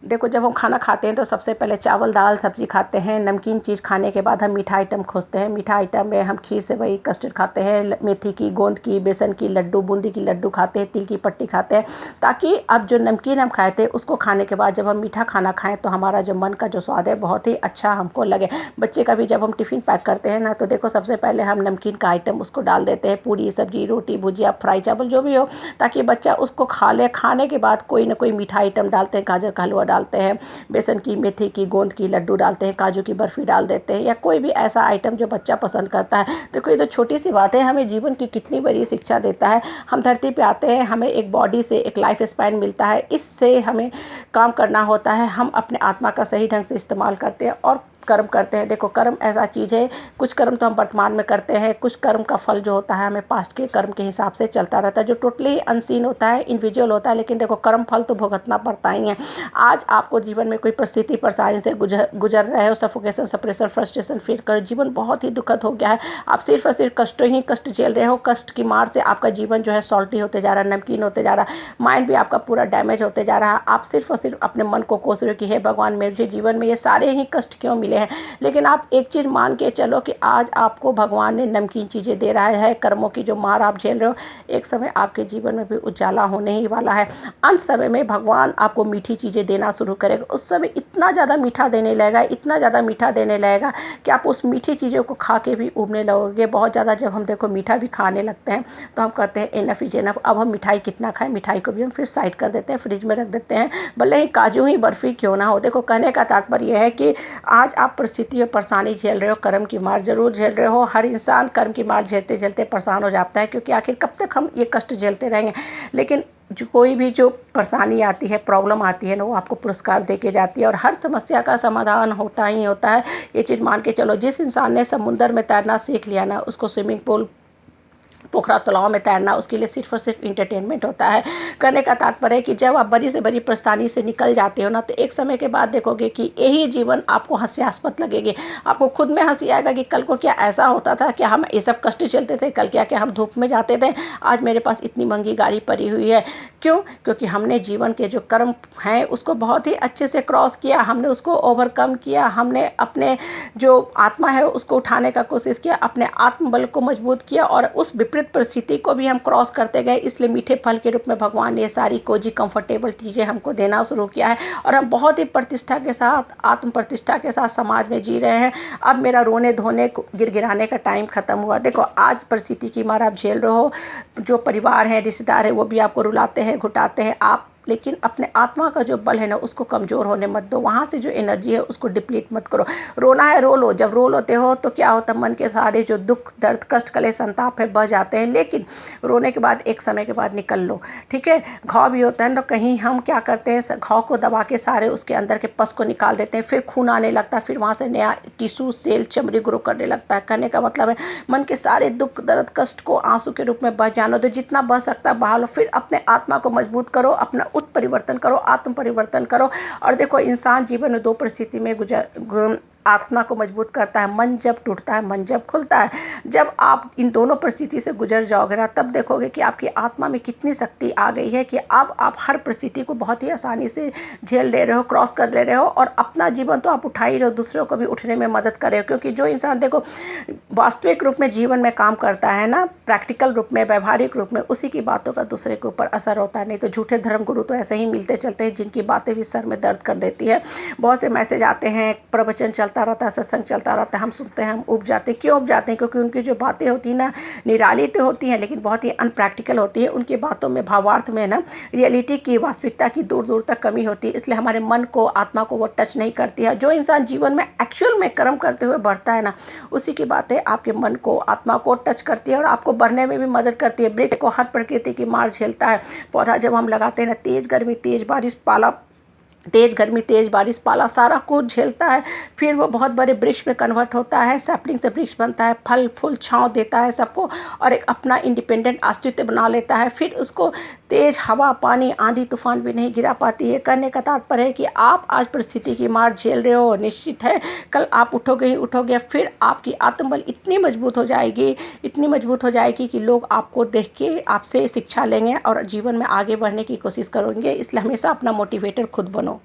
देखो जब हम खाना खाते हैं तो सबसे पहले चावल दाल सब्जी खाते हैं। नमकीन चीज़ खाने के बाद हम मीठा आइटम खोजते हैं। मीठा आइटम में हम खीर सेवई कस्टर्ड खाते हैं, मेथी की गोंद की, बेसन की लड्डू, बूंदी की लड्डू खाते हैं, तिल की पट्टी खाते हैं, ताकि अब जो नमकीन हम खाए थे उसको खाने के बाद जब हम मीठा खाना खाएं तो हमारा जो मन का जो स्वाद है बहुत ही अच्छा हमको लगे। बच्चे का भी जब हम टिफ़िन पैक करते हैं ना तो देखो सबसे पहले हम नमकीन का आइटम उसको डाल देते हैं, पूरी सब्जी रोटी भुजिया फ्राई चावल जो भी हो, ताकि बच्चा उसको खा ले। खाने के बाद कोई ना कोई मीठा आइटम डालते हैं, गाजर का हलवा डालते हैं, बेसन की मेथी की गोंद की लड्डू डालते हैं, काजू की बर्फ़ी डाल देते हैं, या कोई भी ऐसा आइटम जो बच्चा पसंद करता है। देखो ये तो छोटी सी बात है, हमें जीवन की कितनी बड़ी शिक्षा देता है। हम धरती पे आते हैं, हमें एक बॉडी से एक लाइफ स्पैन मिलता है, इससे हमें काम करना होता है। हम अपने आत्मा का सही ढंग से इस्तेमाल करते हैं और कर्म करते हैं। देखो कर्म ऐसा चीज़ है, कुछ कर्म तो हम वर्तमान में करते हैं, कुछ कर्म का फल जो होता है हमें पास्ट के कर्म के हिसाब से चलता रहता है, जो टोटली अनसीन होता है, इनविजुअल होता है। लेकिन देखो कर्म फल तो भुगतना पड़ता ही है। आज आपको जीवन में कोई परिस्थिति परेशानी से गुजर रहे हो, सफोकेशन सप्रेशन फ्रस्ट्रेशन फील कर, जीवन बहुत ही दुखद हो गया है, आप सिर्फ और सिर्फ कष्ट ही कष्ट झेल रहे हो। कष्ट की मार से आपका जीवन जो है सॉल्टी होते जा रहा है, नमकीन होते जा रहा है, माइंड भी आपका पूरा डैमेज होते जा रहा है। आप सिर्फ और सिर्फ अपने मन को कोस रहे हो कि हे भगवान मेरे जीवन में ये सारे ही कष्ट क्यों मिले हैं। लेकिन आप एक चीज़ मान के चलो कि आज आपको भगवान ने नमकीन चीज़ें दे रहा है, कर्मों की जो मार आप झेल रहे हो, एक समय आपके जीवन में भी उजाला होने ही वाला है। अंत समय में भगवान आपको मीठी चीज़ें देना शुरू करेगा। उस समय इतना ज़्यादा मीठा देने लगेगा, इतना ज़्यादा मीठा देने लगेगा कि आप उस मीठी चीज़ों को खा के भी उबने लगोगे बहुत ज़्यादा। जब हम देखो मीठा भी खाने लगते हैं तो हम कहते हैं इनफ इज इनफ, अब हम मिठाई कितना खाएं। मिठाई को भी हम फिर साइड कर देते हैं, फ्रिज में रख देते हैं, भले ही काजू ही बर्फ़ी क्यों ना हो। देखो कहने का तात्पर्य यह है कि आज आप परिस्थिति और परेशानी झेल रहे हो, कर्म की मार जरूर झेल रहे हो। हर इंसान कर्म की मार झेलते झेलते परेशान हो जाता है, क्योंकि आखिर कब तक हम ये कष्ट झेलते रहेंगे। लेकिन जो कोई भी जो परेशानी आती है, प्रॉब्लम आती है ना, वो आपको पुरस्कार दे के जाती है और हर समस्या का समाधान होता ही होता है। ये चीज़ मान के चलो, जिस इंसान ने समुद्र में तैरना सीख लिया ना, उसको स्विमिंग पूल पोखरा तालाब में तैरना उसके लिए सिर्फ और सिर्फ इंटरटेनमेंट होता है। कहने का तात्पर्य है कि जब आप बड़ी से बड़ी परेशानी से निकल जाते हो ना, तो एक समय के बाद देखोगे कि यही जीवन आपको हास्यास्पद लगेगी। आपको खुद में हंसी आएगा कि कल को क्या ऐसा होता था कि हम ये सब कष्ट झेलते थे, कल क्या क्या हम धूप में जाते थे, आज मेरे पास इतनी महंगी गाड़ी पड़ी हुई है। क्यों? क्योंकि हमने जीवन के जो कर्म हैं उसको बहुत ही अच्छे से क्रॉस किया, हमने उसको ओवरकम किया, हमने अपने जो आत्मा है उसको उठाने का कोशिश किया, अपने आत्मबल को मजबूत किया और उस विपरीत परिस्थिति को भी हम क्रॉस करते गए। इसलिए मीठे फल के रूप में भगवान ने ये सारी कोजी कंफर्टेबल चीज़ें हमको देना शुरू किया है और हम बहुत ही प्रतिष्ठा के साथ, आत्म प्रतिष्ठा के साथ समाज में जी रहे हैं। अब मेरा रोने धोने गिड़गिड़ाने का टाइम खत्म हुआ। देखो आज परिस्थिति की मार आप झेल रहे हो, जो परिवार है, रिश्तेदार है, वो भी आपको रुलाते हैं, घुटाते हैं, आप लेकिन अपने आत्मा का जो बल है ना उसको कमज़ोर होने मत दो। वहाँ से जो एनर्जी है उसको डिप्लीट मत करो। रोना है रो लो, जब रो लेते हो तो क्या होता है, मन के सारे जो दुख दर्द कष्ट कलेश संताप है बह जाते हैं। लेकिन रोने के बाद एक समय के बाद निकल लो, ठीक है। घाव भी होता है तो कहीं हम क्या करते हैं, घाव को दबा के सारे उसके अंदर के पस को निकाल देते हैं, फिर खून आने लगता है, फिर वहाँ से नया टिश्यू सेल चमड़ी ग्रो करने लगता है। कहने का मतलब है मन के सारे दुख दर्द कष्ट को आंसू के रूप में बह जाना दो, जितना बह सकता है बहा लो। फिर अपने आत्मा को मजबूत करो, अपना परिवर्तन करो, आत्म परिवर्तन करो। और देखो इंसान जीवन में दो परिस्थिति में आत्मा को मजबूत करता है, मन जब टूटता है, मन जब खुलता है। जब आप इन दोनों परिस्थिति से गुजर जाओगे ना, तब देखोगे कि आपकी आत्मा में कितनी शक्ति आ गई है कि अब आप हर परिस्थिति को बहुत ही आसानी से झेल ले रहे हो, क्रॉस कर ले रहे हो और अपना जीवन तो आप उठा ही रहे हो, दूसरों को भी उठने में मदद कर रहे हो। क्योंकि जो इंसान देखो वास्तविक रूप में जीवन में काम करता है ना, प्रैक्टिकल रूप में, व्यवहारिक रूप में, उसी की बातों का दूसरे के ऊपर असर होता है। नहीं तो झूठे धर्मगुरु तो ऐसे ही मिलते चलते हैं, जिनकी बातें भी सर में दर्द कर देती है। बहुत से मैसेज आते हैं, प्रवचन चलता रहता है, सत्संग चलता रहता है, हम सुनते हैं, हम उब जाते हैं। क्यों उब जाते हैं? क्योंकि उनकी जो बातें होती हैं ना, निराली तो होती हैं लेकिन बहुत ही अनप्रैक्टिकल होती है। उनकी बातों में, भावार्थ में ना, रियलिटी की, वास्तविकता की दूर दूर तक कमी होती है। इसलिए हमारे मन को, आत्मा को वो टच नहीं करती है। जो इंसान जीवन में एक्चुअल में कर्म करते हुए बढ़ता है ना, उसी की बातें आपके मन को, आत्मा को टच करती है और आपको बढ़ने में भी मदद करती है। वृक्ष को हर प्रकृति की मार झेलता है। पौधा जब हम लगाते हैं ना, तेज़ गर्मी, तेज़ बारिश, पाला, तेज़ गर्मी, तेज़ बारिश, पाला, सारा कुछ झेलता है। फिर वो बहुत बड़े वृक्ष में कन्वर्ट होता है, सैपलिंग से वृक्ष बनता है, फल फूल छांव देता है सबको और एक अपना इंडिपेंडेंट अस्तित्व बना लेता है। फिर उसको तेज़ हवा, पानी, आंधी तूफान भी नहीं गिरा पाती है। कहने का तात्पर्य है कि आप आज परिस्थिति की मार झेल रहे हो, निश्चित है कल आप उठोगे ही उठोगे। फिर आपकी आत्मबल इतनी मजबूत हो जाएगी, इतनी मजबूत हो जाएगी कि लोग आपको देख के आपसे शिक्षा लेंगे और जीवन में आगे बढ़ने की कोशिश करेंगे। इसलिए हमेशा अपना मोटिवेटर खुद बनो।